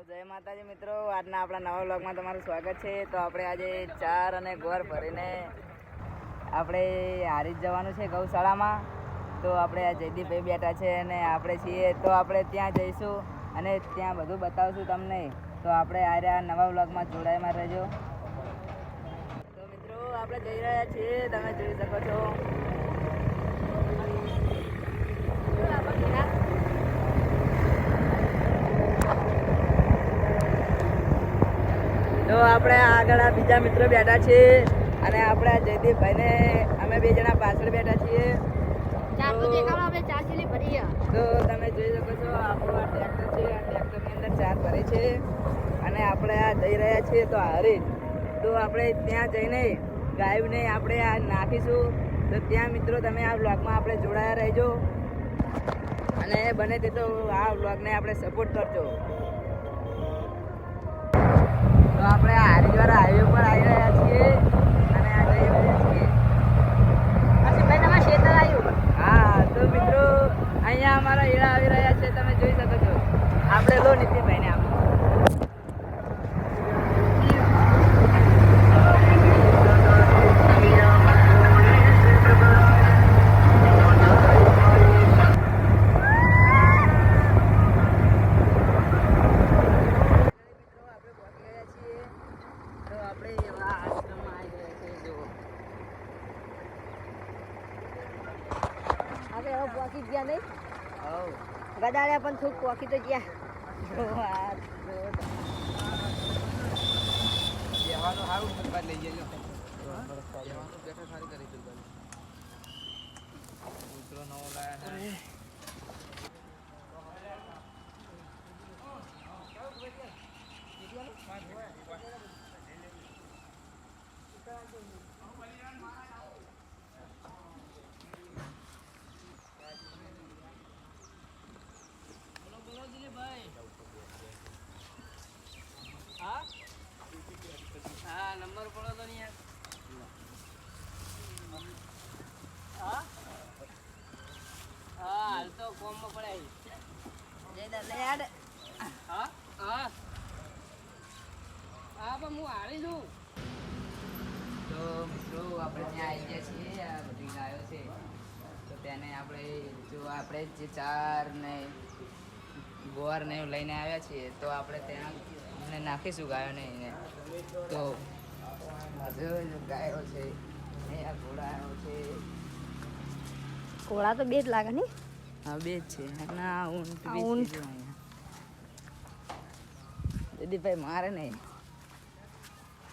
જય માતાજી મિત્રો, આજના આપણા નવા વ્લોગમાં તમારું સ્વાગત છે. તો આપણે આજે ચાર અને ગોર ભરીને આપણે હારી જવાનું છે ગૌશાળામાં. તો આપણે આ જયદીપભાઈ બેઠા છે અને આપણે છીએ, તો આપણે ત્યાં જઈશું અને ત્યાં બધું બતાવશું તમને. તો આપણે આ નવા વ્લોગમાં જોડાયેલા રહેજો. તો મિત્રો આપણે જઈ રહ્યા છીએ, તમે જોઈ શકો છો. તો આપણે આગળ બીજા મિત્રો બેઠા છે અને આપણે જયદીપભાઈને અમે બે જણા પાછળ બેઠા છીએ. તો તમે જોઈ શકો છો આપણું આ ટ્રેક્ટર છે. આ ટ્રેક્ટરની અંદર ચાર ભરે છે અને આપણે આ જઈ રહ્યા છીએ તો હારી. તો આપણે ત્યાં જઈને ગાયને આપણે આ નાખીશું. તો ત્યાં મિત્રો તમે આ વ્લોગમાં આપણે જોડાયા રહેજો અને બને તે તો આ વ્લોગને આપણે સપોર્ટ કરજો. તો આપણે હરિદ્વાર હાઈવે પર આવી રહ્યા છીએ અને આ જઈ રહ્યા છીએ. હા, તો મિત્રો અહીંયા અમારા હીરા આવી રહ્યા છે, તમે જોઈ શકો છો. આપણે લો નીતિનભાઈને આપણે પોકી ગયા નહીં. ગદાડ્યા પણ થોડુંક પોકી તો ગયા. લઈ જજો. હા, નંબર પડો તો નહીં યાર. હા હા, હાલ તો કોમમાં પડે. હા હા હા, પણ હું હારી છું. તો મિત્રો આપણે ત્યાં આવી ગયા છીએ. આ બધી ગાયો છે તો તેને આપણે જો આપણે જે ચાર ને ગોર ને લઈને આવ્યા છીએ તો આપણે ત્યાં એને નાખીશું ગાયોને. એને તો ગાયો છે, અહીંયા ઘોડાઓ છે. ઘોડા તો બે જ લાગે ને. હા, બે જ છે. ના ઊંટ દીદીભાઈ મારે નહીં.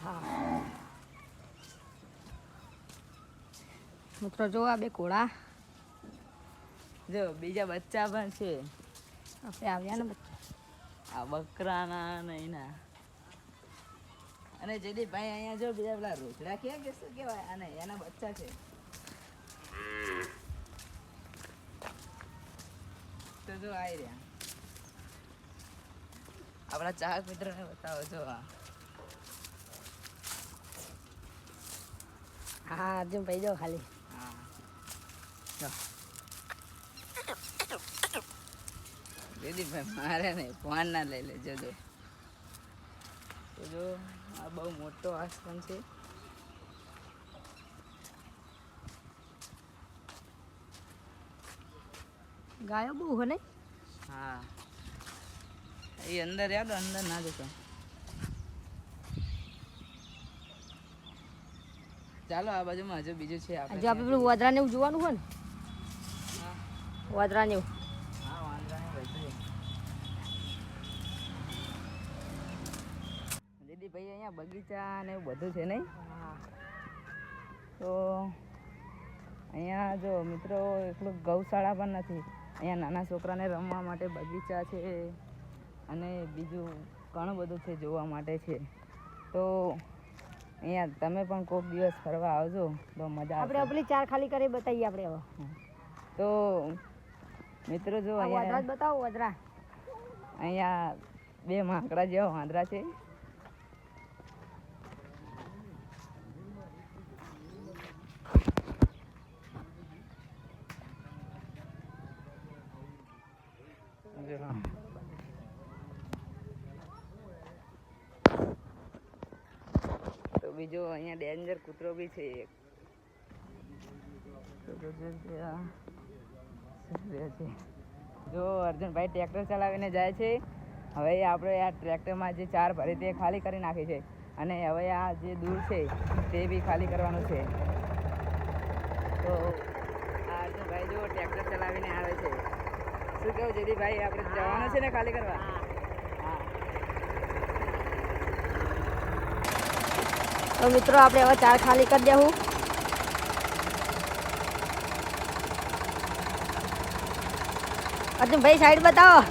હા મિત્રો જો આ બે ઘોડા, જો બીજા બચ્ચા પણ છે. આપણે આવ્યા ને બચ્ચા આ બકરાના ને એના. અને જયદીપભાઈ અહીંયા જો બીજા પેલા રોકડા ક્યાં કે શું કહેવાય અને એના બચ્ચા છે. તો જો આવી રહ્યા આપણા ચાહક મિત્રોને બતાવો છો. હા અર્જુન ભાઈ જો ખાલી. હા, જયદીપભાઈ મારે નહીં, ફોન ના લઈ લેજો. જો તો જો આ બહુ મોટો આશ્રમ છે. ગાયો બહુ હો નહીં. હા, એ અંદર યાદ અંદર ના જતો. ચાલો આ બાજુમાં હજુ બીજું છે. હજુ આપણે પેલું વાદરા ને એવું જોવાનું હોય ને. વાદરા ને એવું. હા, વાંદરા ને બધું. દીદીભાઈ અહીંયા બગીચા ને એવું બધું છે નહીં. તો અહીંયા જો મિત્રો એટલું ગૌશાળા પણ નથી. અહીંયા નાના છોકરાને રમવા માટે બગીચા છે અને બીજું ઘણું બધું છે જોવા માટે છે. તો અહીંયા તમે પણ કોઈક દિવસ ફરવા આવજો તો મજા આવશે. આપણે પેલી ચાર ખાલી કરી બતાવીએ આપણે હવે. તો મિત્રો જો વાદરા બતાવો. વાદરા અહીંયા બે માંકડા જેવા વાંદરા છે. બીજો અહીંયા ડેન્જર કૂતરો બી છે એક. તો જો અર્જુનભાઈ ટ્રેક્ટર ચલાવીને જાય છે. હવે આપણે આ ટ્રેક્ટરમાં જે 4 ભરી તે ખાલી કરી નાખી છે અને હવે આ જે દૂર છે તે બી ખાલી કરવાનું છે. તો આ અર્જુનભાઈ જો ટ્રેક્ટર ચલાવીને આવે છે. શું કહું જયદીપભાઈ, આપણે જવાનું છે ને ખાલી કરવા? હા. તો મિત્રો આપણે હવે 4 ખાલી કરી દેવું. અર્જુન ભાઈ સાઈડ બતાવો.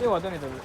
એ વાંધો નહીં તમે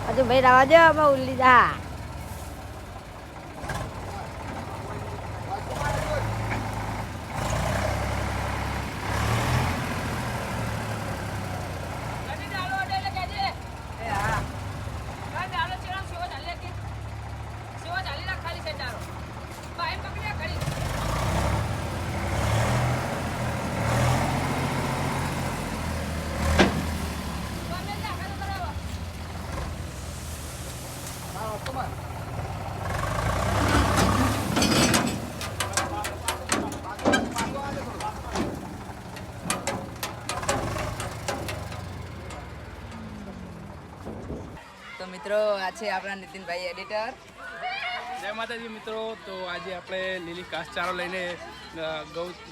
અર્જુન ભાઈ રાવા દે, અમે ઉલ્લી જા. તો મિત્રો આ છે આપણા નીતિનભાઈ એડિટર. જય માતાજી મિત્રો. તો આજે આપણે લીલી ઘાસચારો લઈને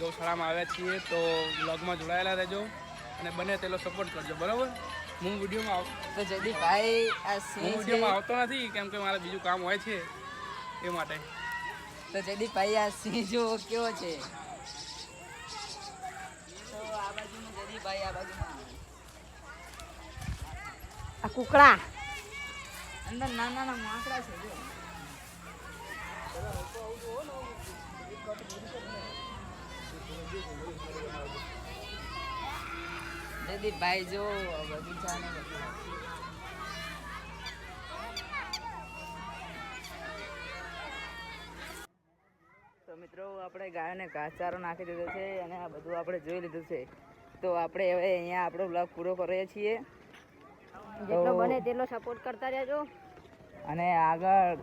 ગૌશાળામાં આવ્યા છીએ. તો બ્લોગમાં જોડાયેલા રહેજો અને બને તેટલો સપોર્ટ કરજો, બરાબર? હું વિડીયોમાં તો જયદીપભાઈ આ સિંહ છે. આવતો નથી કેમ કે મારે બીજું કામ હોય છે એ માટે. તો જયદીપભાઈ આ સિંહ જો કેવો છે. તો આ બાજુમાં જયદીપભાઈ, આ બાજુમાં આ કુકડા અંદર નાના નાના માકડા છે જો. જયદીપભાઈ જો બગીચા ને બધું. તો મિત્રો આપણે ગાયોને ઘાસચારો નાખી દીધો છે અને આ બધું આપણે જોઈ લીધું છે. તો આપણે હવે અહીંયા આપણો બ્લોગ પૂરો કરીએ છીએ. જેટલો બને તેટલો સપોર્ટ કરતા રહેજો અને આગળ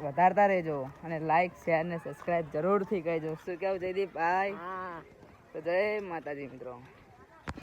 વધારતા રહેજો અને લાઈક શેર ને સબસ્ક્રાઇબ જરૂરથી કરજો. શું કહેવું જયદીપભાઈ? હા. તો જય માતાજી મિત્રો.